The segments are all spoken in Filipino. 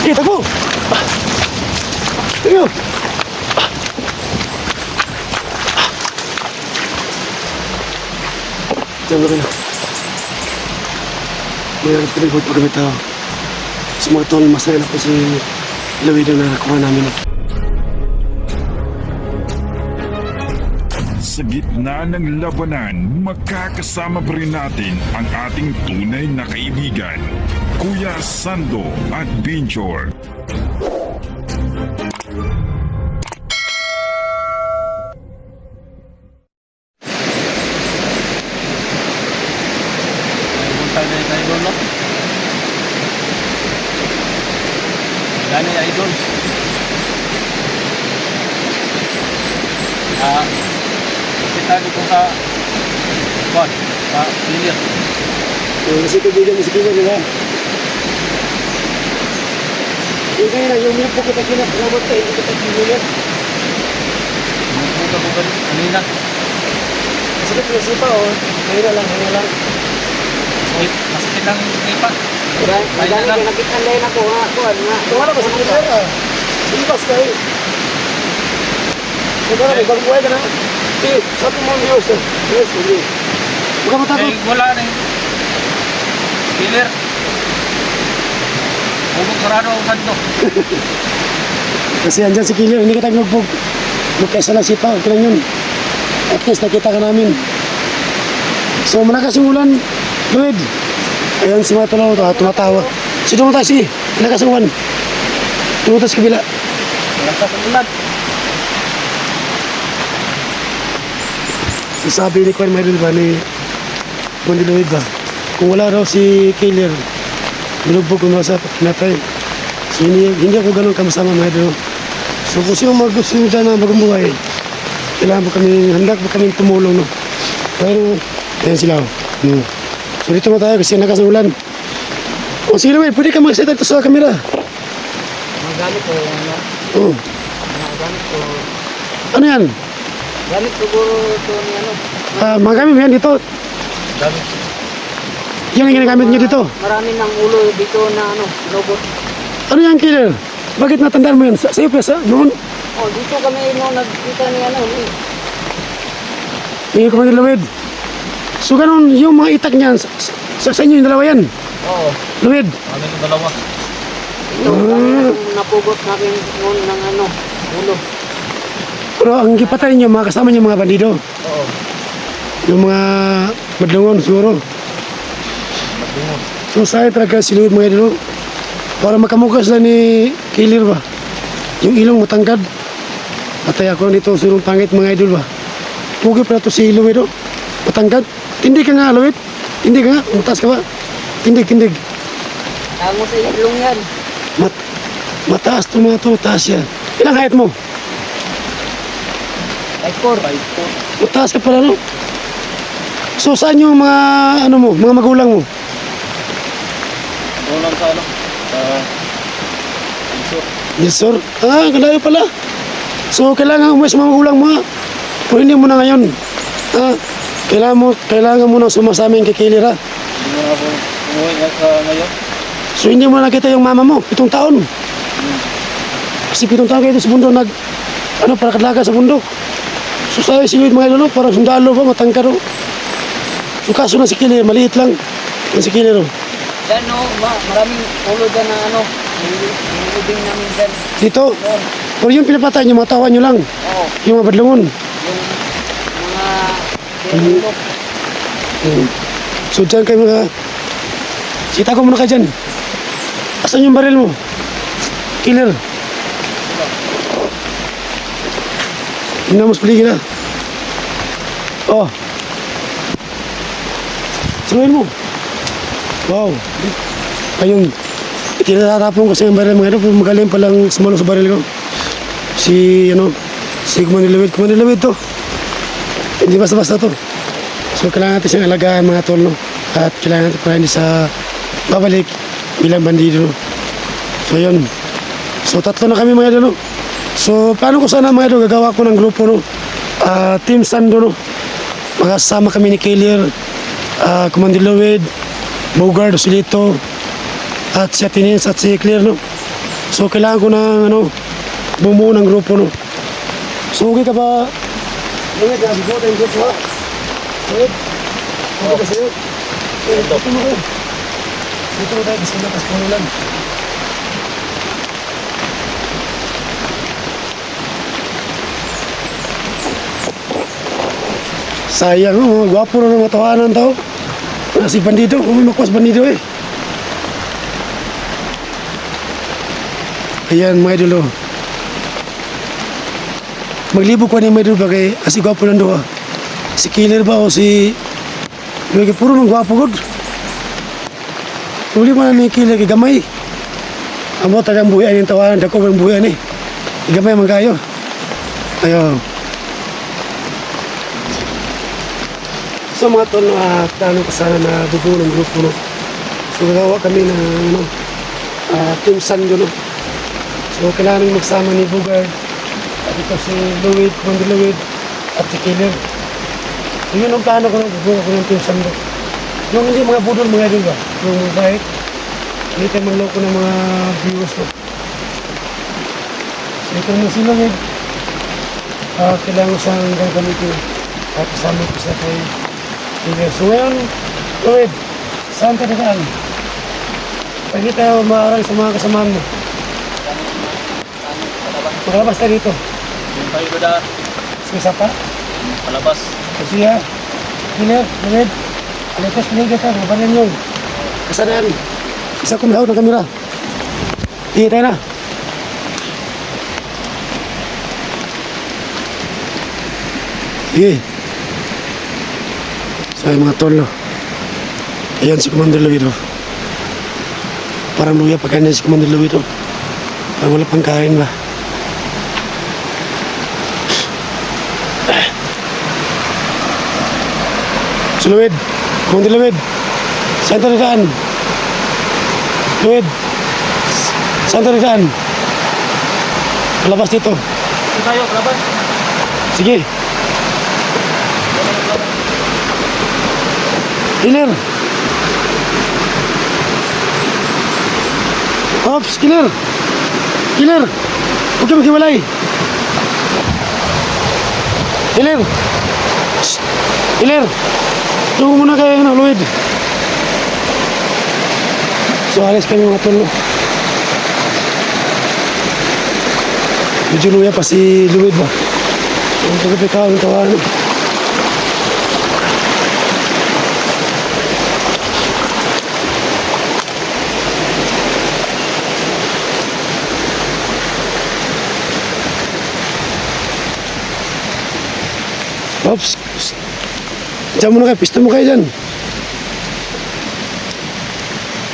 Sige, takbo! Sige! Diyan na rin. Mayroon pinagod pa kami tao. Sa mga tol, masaya na po si Lawido na nakuha namin. Sa gitna ng labanan, makakasama pa rin natin ang ating tunay na kaibigan, Kuya Sando at Binjor. Gani idol. Kita dito sa clear. Kasi kaibigan mo si Kina, di ba? Yung kayo na, yung minute po kita kinapalamat ka, hindi kita kinulit. Buka ko kanina. Kasi ka pinasipa, oh. Ngayon lang. Uy, masakit ang ipa. Magdami ka nakitanday na po, ha? Tumala ba sa Kina? Impas ka, eh. Tumala ba, bagong buhay ka na? Eh, sabi mo ang Diyos, eh. Yes, hindi. Huwag ka matakot. Eh, wala na eh. Killer. Huwag sarado ang santo. Kasi andyan si Killer, hindi ka tayo magbog. Magkaisa lang sipa, okay lang yun. At least nakita ka namin. So malakas yung ulan, Lloyd. Ayan si Matulaw, tumatawa. Si Dumata, sige, malakas ang ulan. Tumata sa kabila. Malakas ang ulan. Sabi ni Kwan Maydol ba, ni Kundi Lloyd ba, kung wala raw si Killer, binugbog ko na sa pinatay. So hindi ako ganun kamasama mga idol. So kung sino gusto nyo dyan na magumuhay, kailangan po kami, handa po kami tumulong, no? Pero, ayan sila, oh. So dito mo tayo kasi nakas ng ulan. O sige naman, pwede ka mag-set ito sa camera. Magamit ko, ano? Oo. Magamit ko. Ano yan? Gamit siguro ito ni ano? Magamit mo yan dito. Gamit. Yan ang ginagamit nyo dito. Marami ng ulo dito na ano, robot. Ano yan, Killer? Bakit natandaan mo yan? Sa iyo pa, noon? Oh, dito kami no nagkita ni ano. Hindi ko Lloyd. So ganun, yung mga itak niyan, sa inyo yung dalawa yan? Oo. Lloyd? Kami yung dalawa. Ito, napugot namin noon ng ano, ulo. Pero ang gipatay niyo, mga kasama niyo mga bandido. Oo. Yung mga madlungon siguro. Madlungon. So saya talaga si Lloyd mga idol. Para makamukas lang ni Killer ba. Yung ilong matangkad. Patay ako dito surong pangit mga idol ba. Pugi pala to si Lloyd oh. Matangkad. Tindig ka nga Lloyd. Tindig ka nga. Mutas ka ba? Tindig. Tango sa ilong yan. Mataas to mga to. Mataas yan. Ilang height mo? 5'4". Mataas ka pala no? So saan yung mga ano mo, mga magulang mo? Doon sa ano? Yes sir. Kalayo pala. So kailangan umuwi sa mga magulang mo ha? Kung hindi mo na ngayon. Kailangan mo nang sumasamin kay Killer ha? Hindi mo na ako umuwi ngayon. So hindi mo nakita yung mama mo, 7 taon. Kasi 7 taon kayo sa bundok para kadlaga sa bundok. So sayo si Lloyd mga idolo, parang sundalo ba, matangkar o. So kaso na si Killer, maliit lang. Yan si Killer o. Yan no, maraming ulo dyan na ano, nilibing namin dyan. Dito? Doon. Pero yung pinapatay nyo, mga tawa nyo lang. Oo. Yung mga badlungon. Yung mga pinulok. So dyan kayo mga... Sita ko muna ka dyan. Asan yung baril mo? Killer. Tingnan mo sa paligid na. Oh. Saluhin mo. Wow. Ayun. Tinatatapon ko sa yung baril mga ito. Magaling palang sumalo sa baril ko. Si Kumanilawid. Kumanilawid to. Hindi basta-basta to. So kailangan natin siyang alagaan mga tol, no? At kailangan natin para hindi sa babalik bilang bandido, no? So yun. So 3 na kami mga idol, no? So paano ko sana mga idol gagawa ko ng grupo, no? Team Sando, no? Makasama kami ni Killer, Kumanilawid, Bogard, Osilito, at si Atinins at si Clear, no? So kailangan ko ng bumuo ng grupo no. So okay ka ba? Luwid, nabigo tayong grupo ha? Luwid? Okay ka sa'yo? Ito mo ko. Dito mo tayo kasi nakas ko lang. Sayang mga gwapo na ng matawanan tao. Si bandido, may makwas bandido eh. Ayan mga idol oh. Maglibog ko ni mga idol bagay asi gwapo lang doon. Si killer ba o si puro ng gwapo god. Uli man ni killer kay gamay. Amo tagang buhian yung tawanan dako ang buhian eh. Gamay man kayo. Ayo. So mga tol, plano ko sana na bubuo ng grupo no. So gagawa kami ng Team Sando no. So kailangan magsama ni Bugard at ito si Luwid, Commander Luwid at si Killer. So yun ang plano ko no, bubuo ko ng Team Sando. Yung hindi mga budol mga idol ba? Yung bait. Hindi tayo manloko ng mga viewers no. So ito naman si Luwid. Kailangan siyang gagamitin at kasama ko sa kay Killer. So ngayon, Luwid, saan ka nakaan? Pwede tayo maarang sa mga kasamaan mo. Makalabas tayo dito. Yung tayo ba da? Sige, sapa. Palabas. Kasi ha, Killer, Luwid, alekas piligat ha, mabanan yung kasadaan. Isa kong hawak ng kamera. Sige, tayo na. Sige. So ay mga tolo. Ayan si Commander Luwid oh. Parang luya pa kanya si Commander Luwid oh. Parang wala pang kain ba. So Luwid, Commander Luwid, saan tayo daan? Luwid, saan tayo daan? Palabas dito. Ito tayo, palabas. Sige. Killer! Ops! Killer! Killer! Huwag ka maghiwalay! Killer! Shh! Killer! Tungo muna kayo ng Luwid. So alis kami mga tolo. Medyo luya pa si Luwid ba? Ang pagkapikaw ng tawanan. Ops! Diyan muna kayo, pista mo kayo dyan.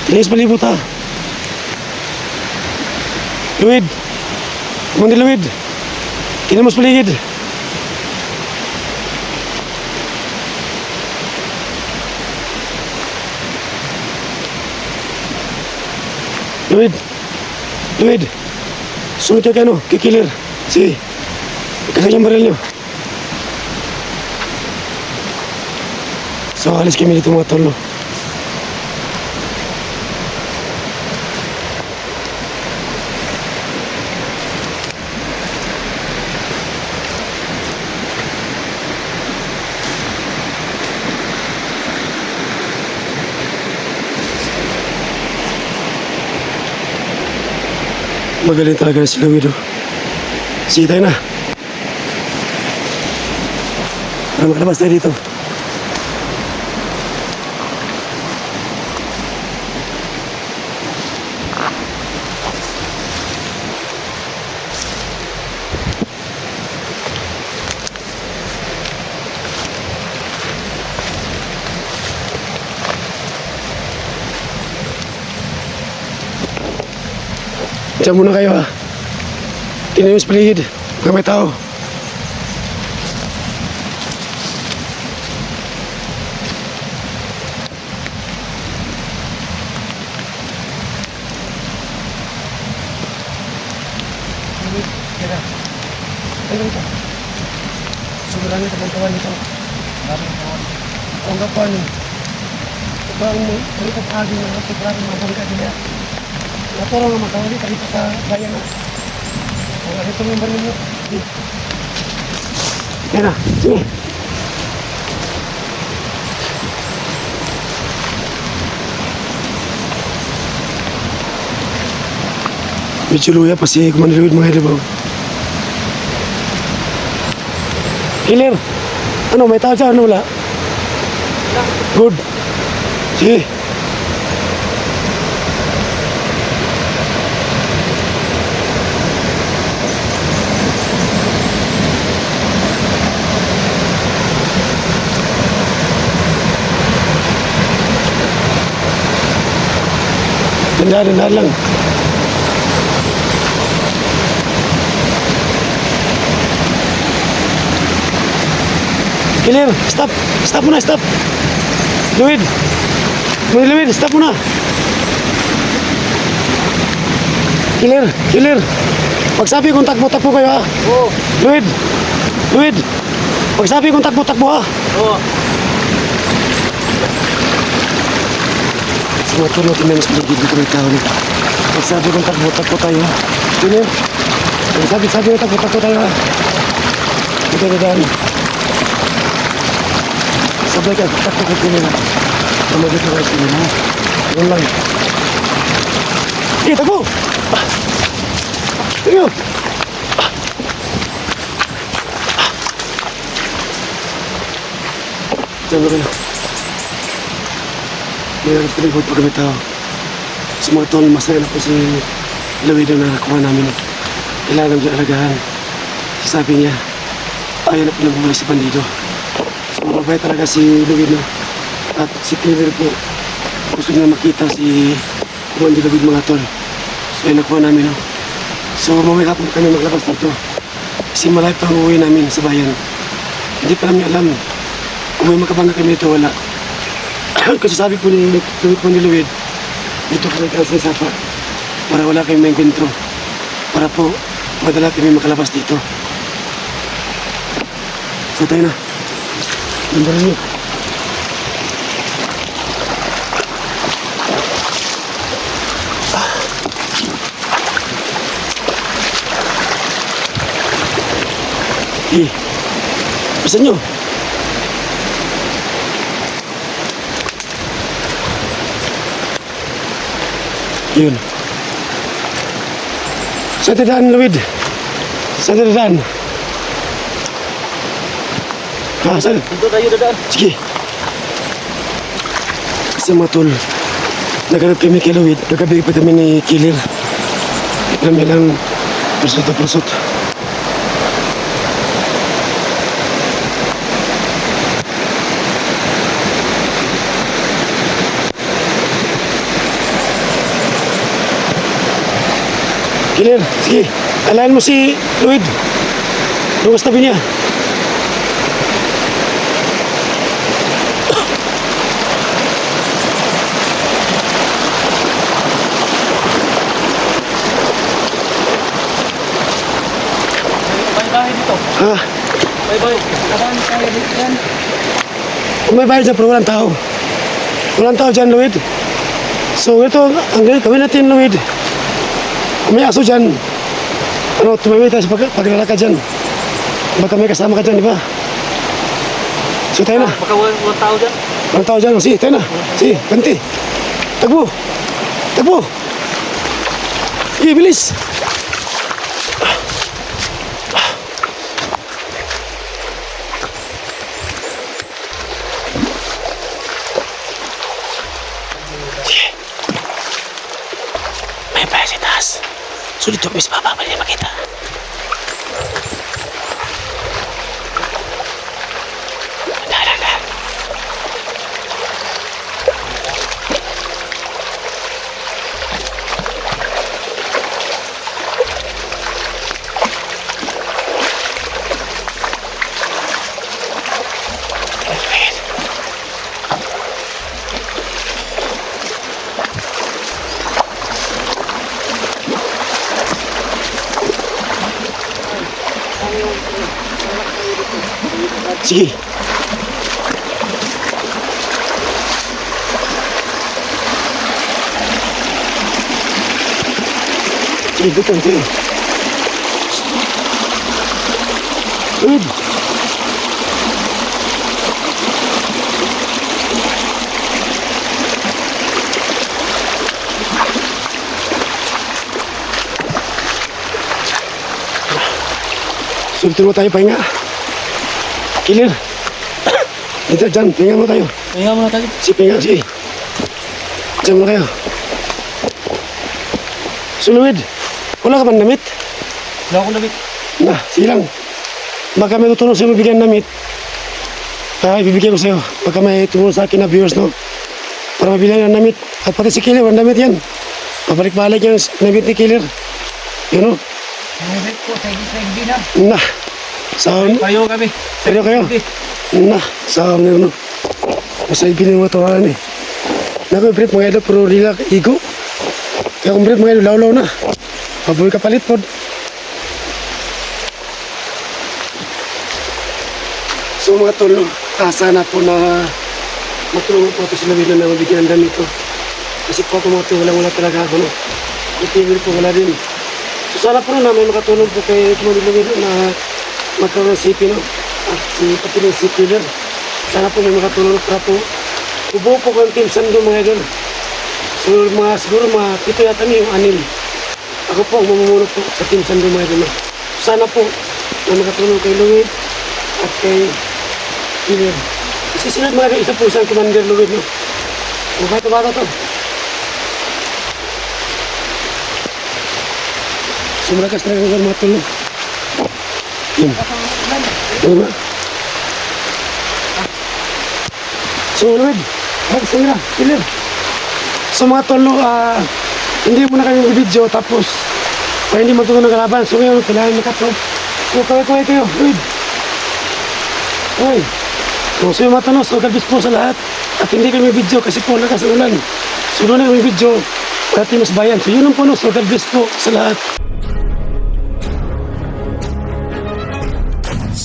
Tinis palibot ha. Luwid! Commander Luwid! Kinamos paligid. Luwid! Luwid! Sunod kayo kay kay Killer. Sige. Kasal yung baril nyo. So alis kami dito mga tolo. Magaling talaga na si Luwid oh. Sige tayo na. Para makalabas tayo dito. Diyan muna kayo ha. Tinayos paligid. Baka may tao. Kaya. Ayun ka. Sobrang ito ang kawan nito. Ang kapan. Ito ang pagkakagin ng sobrang mabangka nila. Naturo nga magkawali tayo sa bayan na. Ang ito ng baril mo. Yan na, sige. Medyo luya pa si Commander Lloyd mga idol. Killer, ano may tao dyan? Ano wala? Good. Sige. Dahan lang. Killer, stop. Stop muna, stop. Luwid. Luwid, stop muna. Killer. Pagsabi kung takbo kayo ha. Oo. Luwid. Pagsabi kung takbo ha. Oo. Motor natin na mas paligid dito ng tao nito. Pagsabi kong takbo tayo ha. Killer. Pagsabi kong takbo tayo ha. Ito na daan. Sabay ka, takbo killer ha. Mamagit na kayo killer ha. Ganun lang. Sige, takbo! Sige! Diyan mo kayo. Mayroon pa rin po pag tao. Sa mga tol, masaya na po si Lawido na nakuha namin. Kailangan dyan alagahan. Sabi niya, ayaw na po nang bumalik si Bandido. So, mabay talaga si Lawido. At si Cleaver po, gusto niya makita si Bandido Lawido mga tol. So, yun nakuha namin. So, mamaya po kami maglabas dito. Kasi malay pa ang uwi namin sa bayan. Hindi pa namin alam. Kung may makabangga kami dito, wala. Kasi sabi po ni Luwid, dito kami sa sapa para wala kayong maengkwentro. Para po, madala kami makalabas dito. So tayo na. Number niyo. Pesan nyo. Yun. Saan dadaan, Luwid? Saan dadaan? Ha, saan? Dito tayo dadaan. Sige. Sa matol, naghanap kami kay Luwid. Kagabi pa kami ni Killer. Kami lang pusot. Killer, sige. Alain mo si Luwid. Luwas tabi niya. Bahay dito. Ha? Bahay. Kadaan tayo dito yan. Kung may bayad dyan, pero walang tao. Walang tao dyan, Luwid. So, ito, ang gawin natin, Luwid. Kung may aso dyan, tumawid tayo sa paglalakad dyan. Baka may kasama ka dyan, di ba? So, tayo na. Baka walang tao dyan. Walang tao dyan. Sige, tayo na. Sige, ganti. Tagbo. Sige, bilis. Sige. May bayad sa taas. Sulit ito, Miss Papa, bali niya makita. Dahan. Sige. Dito konti. Good. Sulit mo tayo pahinga. Kilir. Dito dyan, pahinga mo tayo. Kaya mo na tayo. Si pahinga, si. Diyan mo kayo. Suluwid, wala ka bang damit? Wala akong damit. Na, sige lang. Baka may tutulong sa'yo mabigyan ng damit. Ibibigay ko sa'yo. Baka may tumulong sa akin na viewers, no? Para mabilang ng damit. At pati si Killer, ang damit yan. Pabalik-balik yung damit ni Killer. Yun, no? Damit ko, sa hindi na. Na, sound. Payo kami. Pero kayo? Na, sound na, no? Nasa ibinin mo tawanan eh. Naku, brief mga idol, pero relax, igo. Kaya kung brief mga idol, law-law na. Mabuhay ka palit po. So mga tol, sana po na matulungan po ito sila bilang na mabigyan ng damit to. Kasi po mga tol, wala talaga ako, no? Itigil po, wala din. So sana po na may makatulong po kay Kumanilawin na magkaroon ng CP, no? At si pati ng CP leader. Sana po may makatulong para po ubuo po ang Team Sando mga idol. So siguro mga pito yata niyo yung 6. Ako po ang mamumuno po sa Team Sando mga idol. No? Sana po na makatulong kay Louie at kay Killer. Kasi sila mga idol, isa po isang Commander Louie. No? Mabait na bata to. So malakas talaga ang mga tulong. Yun. Ano ba? So, Lloyd, sige na, Killer. So mga tolo, hindi mo na kami video tapos hindi matuto ng kalaban. So ngayon, kailangan makatulong. So kaway-kaway kayo, Lloyd. Hoy. So yung mga tolo, so galbis po sa lahat. At hindi kami video kasi po lakas ang ulan. So doon na kami video, wala timos bayan. So yun ang po, no, so galbis po sa lahat.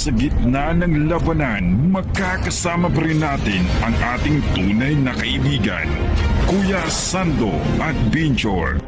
Sa gitna ng labanan, makakasama pa rin natin ang ating tunay na kaibigan, Kuya Sando at Binjor.